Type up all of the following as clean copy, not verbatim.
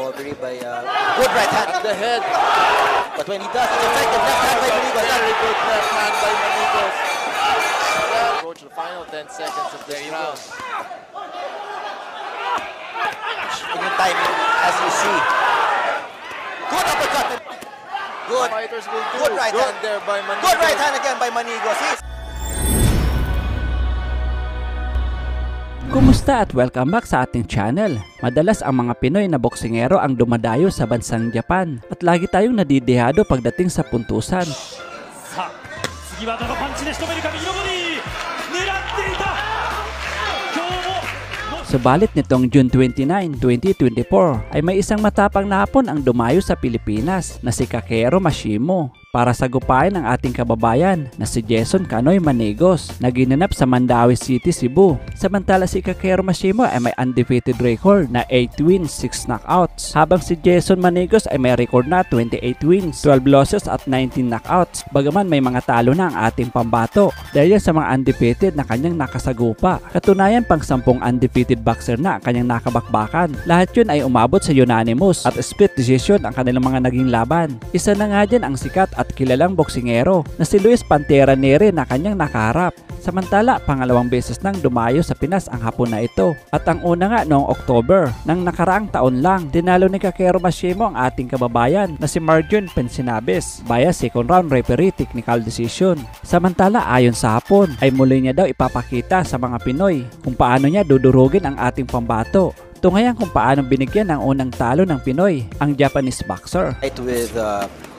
recovery by good right hand at the head. But when he does, it's effective. Left hand by Manigos. Very good left hand by Manigos. Approach the final 10 seconds of this round. In your timing, as you see. Good uppercut. Good. Fighters will do Good right hand there by Manigos. Good right hand again by Manigos. Kumusta at welcome back sa ating channel. Madalas ang mga Pinoy na boksingero ang dumadayo sa bansang Japan at lagi tayong nadidehado pagdating sa puntusan. Subalit nitong June 29, 2024 ay may isang matapang na Hapon ang dumayo sa Pilipinas na si Kakeru Mashimo para sagupain ang ating kababayan na si Jason Kanoy Manigos na ginanap sa Mandaue City, Cebu. Samantala si Kakeru Mashimo ay may undefeated record na 8 wins, 6 knockouts, habang si Jason Manigos ay may record na 28 wins, 12 losses at 19 knockouts. Bagaman may mga talo na ang ating pambato dahil sa mga undefeated na kanyang nakasagupa. Katunayan pang 10 undefeated boxer na kanyang nakabakbakan. Lahat yun ay umabot sa unanimous at split decision ang kanilang mga naging laban. Isa na nga dyan ang sikat at kilalang boksingero na si Luis Pantera Neri na kanyang nakaharap. Samantala, pangalawang beses nang dumayo sa Pinas ang Hapon na ito. At ang una nga noong October, nang nakaraang taon lang, tinalo ni Kakeru Mashimo ang ating kababayan na si Marjon Pensinabes via second round referee technical decision. Samantala, ayon sa Hapon, ay muli niya daw ipapakita sa mga Pinoy kung paano niya dudurugin ang ating pambato. Tungayan kung paano binigyan ng unang talo ng Pinoy ang Japanese boxer. With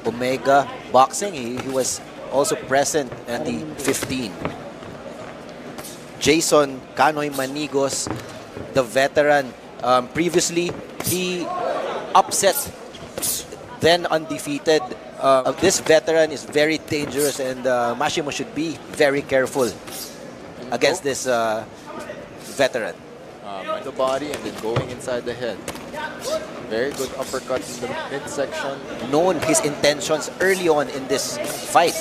Omega Boxing, he was also present at the 15. Jason Kanoy Manigos, the veteran, previously he upset then undefeated. This veteran is very dangerous, and Mashimo should be very careful against this veteran. The body and then going inside the head. Very good uppercut in the midsection. Known his intentions early on in this fight.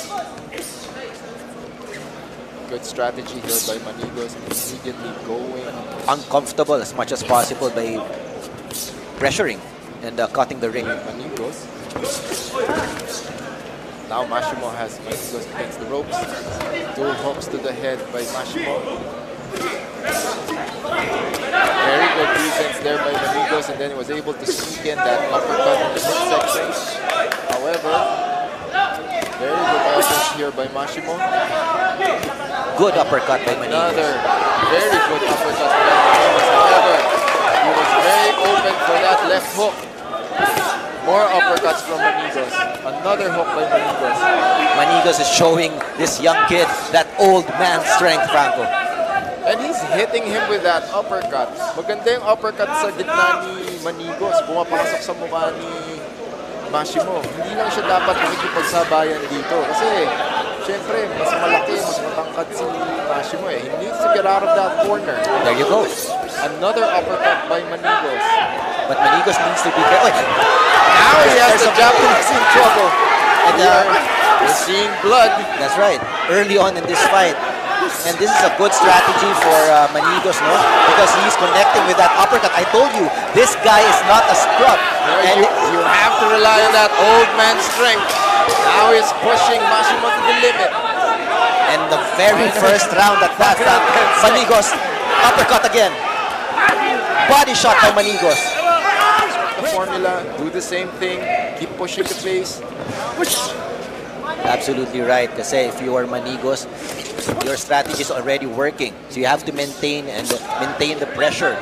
Good strategy here by Manigos, immediately going uncomfortable as much as possible by pressuring and cutting the ring. Manigos. Now Mashimo has Manigos against the ropes. 2 hooks to the head by Mashimo. Very good defense there by Manigos, and then he was able to sneak in that uppercut in the midsection. However, very good offense here by Mashimo. Good uppercut by Manigos. Another very good uppercut by Manigos. However, he was very open for that left hook. More uppercuts from Manigos. Another hook by Manigos. Manigos is showing this young kid that old man strength, Franco. And he's hitting him with that uppercut. Maganda yung uppercut sa gitna ni Manigos. Pumapasok sa mukha ni Mashimo. Hindi lang siya dapat makikipagsabayan dito. Kasi, syempre, mas malaki, mas matangkad si Mashimo eh. He needs to get out of that corner. There you go. Another uppercut by Manigos. But Manigos needs to be careful. Now he has the Japanese in trouble. And we're seeing blood. That's right. Early on in this fight. And this is a good strategy for Manigos, no? Because he's connecting with that uppercut. I told you, this guy is not a scrub. And you have to rely on that old man strength. Now he's pushing Mashimo to the limit. And the very first round at that, Manigos, uppercut again. Body shot by Manigos. The formula, do the same thing, keep pushing the pace. Absolutely right. Kasi if you are Manigos, your strategy is already working. So you have to maintain the pressure.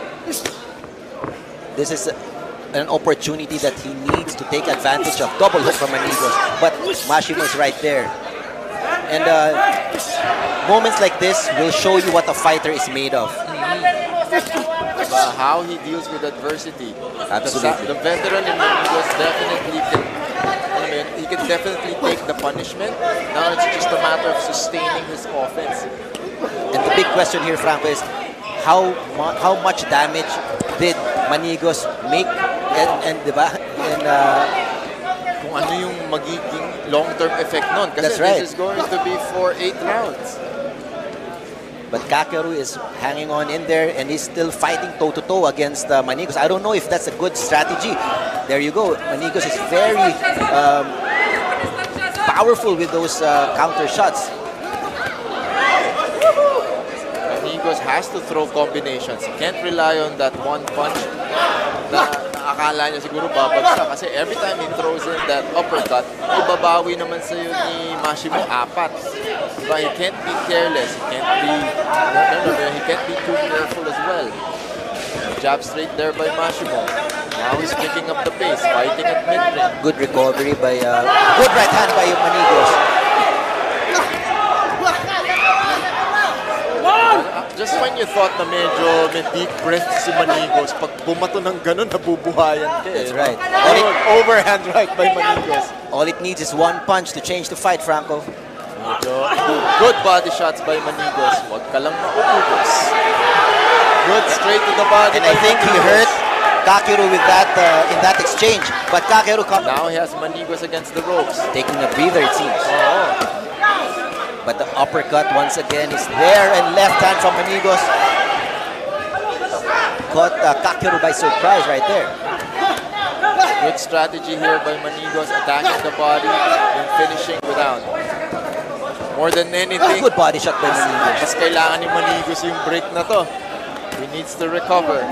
This is an opportunity that he needs to take advantage of. Double hook from Manigos. But Mashimo is right there. And moments like this will show you what a fighter is made of. How he deals with adversity. Absolutely. The veteran in Manigos definitely can definitely take the punishment. Now it's just a matter of sustaining his offense. And the big question here, Franco, is how much damage did Manigos make and kung ano yung magiging long-term effect nun. Kasi that's right. This is going to be for 8 rounds. But Kakeru is hanging on in there and he's still fighting toe-to-toe against Manigos. I don't know if that's a good strategy. There you go. Manigos is very powerful with those counter shots. Manigos has to throw combinations. He can't rely on that one punch na akala niya siguro babagsak. Kasi every time he throws in that uppercut, ibabawi naman sa'yo ni Mashimo 4. Diba? He can't be careless. He can't be too careful as well. Jab straight there by Mashimo. Now he's picking up the pace, fighting at mid-range. Good recovery by, good right hand by Manigos. Just when you thought na medyo may deep breath si Manigos, pag bumato ng ganun, nabubuhayan ka. That's right. Overhand right by Manigos. All it needs is one punch to change the fight, Franco. Good body shots by Manigos. Huwag ka lang maubos. Good straight to the body. And I think he hurt Kakeru with that in that exchange. But Kakeru now he has Manigos against the ropes. Taking a breather, it seems. Oh. But the uppercut once again is there, and left hand from Manigos. Caught Kakeru by surprise right there. Good strategy here by Manigos, attacking the body and finishing without. More than anything, good body shot by Manigos. Mas kailangan ni Manigos yung break na to. He needs to recover.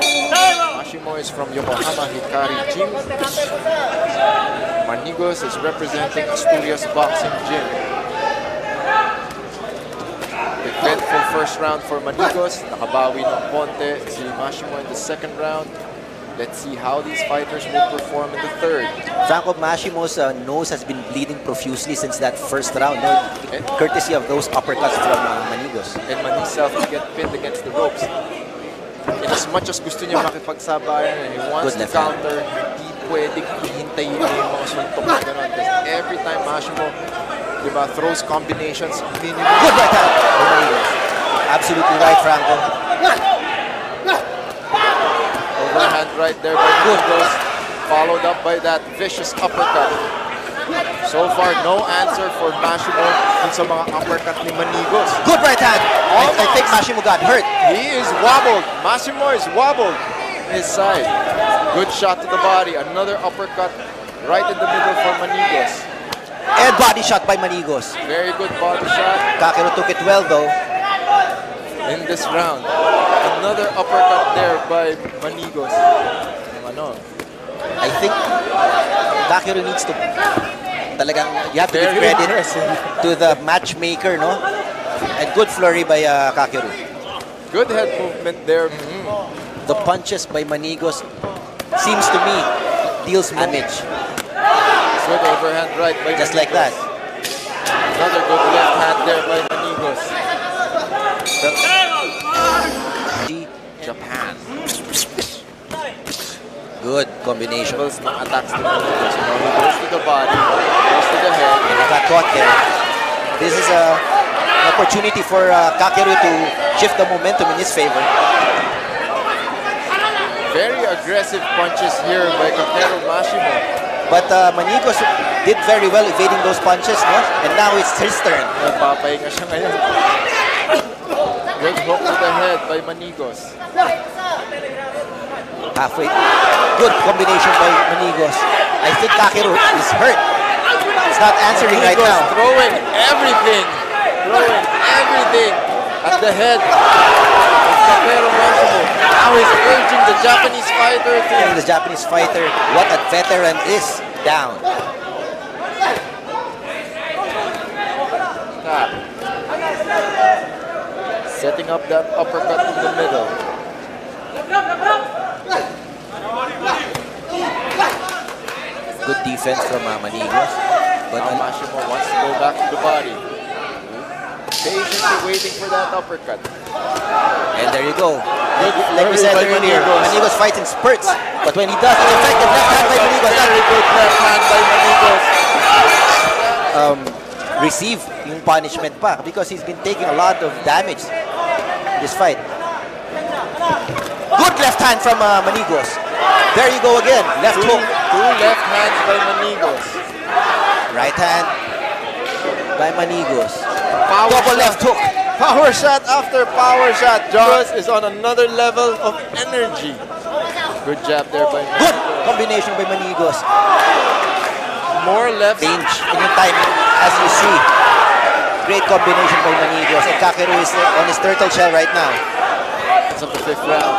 Mashimo is from Yokohama Hikari Gym. Manigos is representing Asturias Boxing Gym. Eventful first round for Manigos. Nakabawi ng konti si Mashimo in the second round. Let's see how these fighters will perform in the third. Franco, Mashimo's nose has been bleeding profusely since that first round, no? Courtesy of those uppercuts from Manigos. And Manisa to get pinned against the ropes. And as much as gusto niya makipagsabayan and he wants to counter, hindi pwedeng hihintayin niya yung mga suntok na gano'n. Because every time Mashimo, diba, throws combinations, minimum. Good right hand. Absolutely right, Franco. Overhand right there by Manigos, followed up by that vicious uppercut. So far, no answer for Mashimo dun sa mga uppercut ni Manigos. Good right hand. I think Mashimo got hurt. He is wobbled. Mashimo is wobbled his side. Good shot to the body. Another uppercut right in the middle for Manigos. And body shot by Manigos. Very good body shot. Kakeru took it well though. In this round. Another uppercut there by Manigos. I think Kakeru needs to talagang, you have to give credit to the matchmaker, no? And good flurry by Kakeru. Good head movement there. The punches by Manigos seems to me deals damage. Good overhand right by just Manigos. Like that. Another good left hand there by Manigos. Japan. Good combination. Attacks to Manigos. He goes to the body, goes to the head. And he got caught there. This is an opportunity for Kakeru to shift the momentum in his favor. Very aggressive punches here by Kakeru Mashimo. But Manigos did very well evading those punches, no? And now it's his turn. Nagpapahinga siya ngayon. Good hook to the head by Manigos. Halfway. Good combination by Manigos. I think Kakeru is hurt. He's not answering right now. Throwing everything. Throwing everything at the head of Kakeru Mashimo. Now he's urging the Japanese fighter to... And the Japanese fighter, what a veteran is, down. Setting up that uppercut in the middle. Good defense from Manigos. But Mashimo wants to go back to the body. Patiently waiting for that uppercut. And there you go. Like we said earlier, Manigos fights in spurts. But when he does, it's effective. Left hand by Manigos. Very good left hand by Manigos. Receive yung punishment pa because he's been taking a lot of damage in this fight. Good left hand from Manigos. There you go again. Left hook. Two left hands by Manigos. Right hand by Manigos. Power Double shot. left hook. Power shot after power shot. Josh is on another level of energy. Good jab there by Good Manigos. combination by Manigos. More left. Range in yung timing, as you see. Great combination by Manigos. And Kakeru is on his turtle shell right now. It's of the 5th round.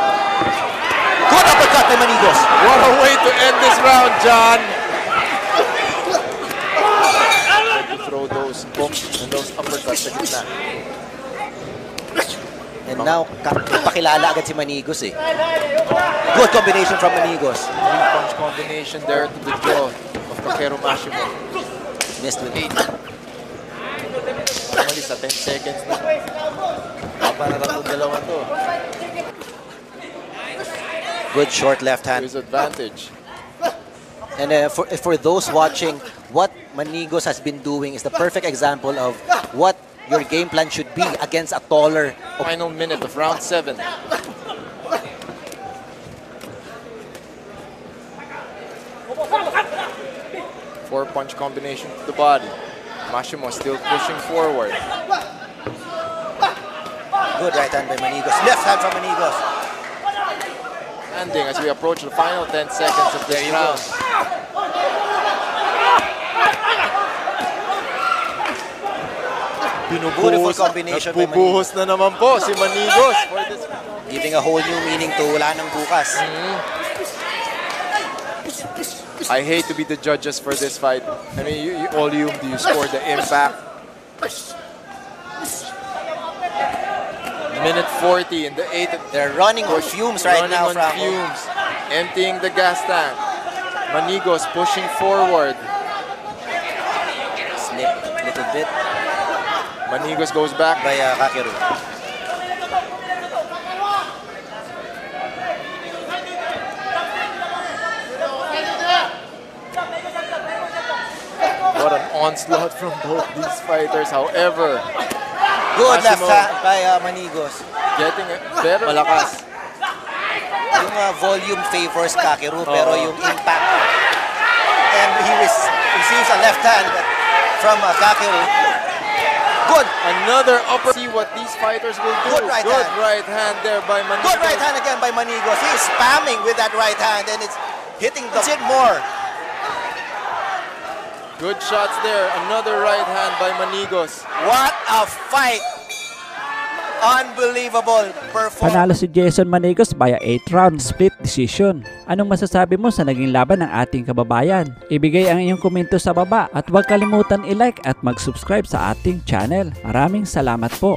Good uppercut by Manigos. What a way to end this round, John. To throw those hooks and those uppercuts sa gitna. And now, pakilala agad si Manigos eh. Good combination from Manigos. 3-punch combination there to the jaw of Kakeru Mashimo. Missed with 8. Normally sa 10 seconds na. Para lang itong dalawa to. Good short left hand. There's advantage. And for those watching, what Manigos has been doing is the perfect example of what your game plan should be against a taller. Final minute of round 7. Four-punch combination to the body. Mashimo still pushing forward. Good right hand by Manigos. Left hand from Manigos. Ending as we approach the final 10 seconds of this round. Beautiful combination by Nagbubuhos na naman po si Manigos for this round. Giving a whole new meaning to wala nang bukas. I hate to be the judges for this fight. I mean, all you do you score the impact. Minute 40 in the 8th. They're running on fumes right now, on Franco. fumes. Emptying the gas tank. Manigos pushing forward. Slip a little bit Manigos goes back. by Kakeru. What an onslaught from both these fighters. However, Good left Mashimo hand by Manigos. getting better. Malakas. Yung volume favors Kakeru, pero yung impact. And he receives a left hand from Kakeru. Good. Another upper. See what these fighters will do. Good right Good hand. right hand there by Manigos. Good right hand again by Manigos. He is spamming with that right hand and it's hitting the chin more. Good shots there. Another right hand by Manigos. What a fight! Unbelievable performance. Panalo si Jason Manigos via 8-round split decision. Anong masasabi mo sa naging laban ng ating kababayan? Ibigay ang iyong komento sa baba at huwag kalimutan i-like at mag-subscribe sa ating channel. Maraming salamat po.